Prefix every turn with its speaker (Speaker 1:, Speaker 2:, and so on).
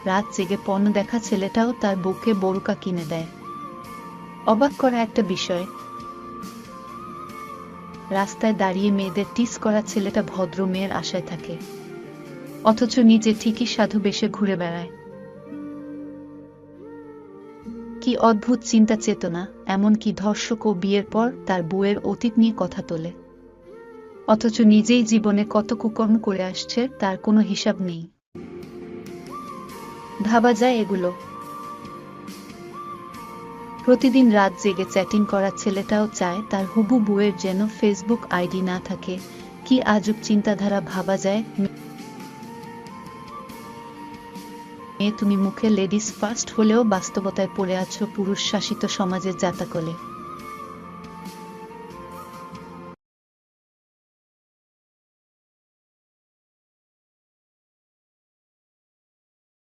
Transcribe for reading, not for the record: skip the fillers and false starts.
Speaker 1: রাত জেগে পণ্য দেখা ছেলেটাও তার বউকে বোরকা কিনে দেয়। অবাক করা একটা বিষয়, রাস্তায় দাঁড়িয়ে মেয়েদের টিস করা ছেলেটা ভদ্র মেয়ের আশায় থাকে, অথচ নিজে ঠিকই সাধু বেশে ঘুরে বেড়ায়। কি অদ্ভুত চিন্তা চেতনা! এমনকি ধর্ষকও বিয়ের পর তার বউয়ের অতীত নিয়ে কথা তোলে, অথচ নিজেই জীবনে কত কুকর্ম করে আসছে তার কোনো হিসাব নেই। ভাবা যায় এগুলো? প্রতিদিন রাত জেগে চ্যাটিং করা ছেলেটাও চায় তার হুবু বউয়ের যেন ফেসবুক আইডি না থাকে। কি আজব চিন্তাধারা! ভাবা যায় মেয়ে তুমি মুখে লেডিস ফার্স্ট হলেও বাস্তবতায় পড়ে আছো পুরুষ শাসিত সমাজের জাতাকলে।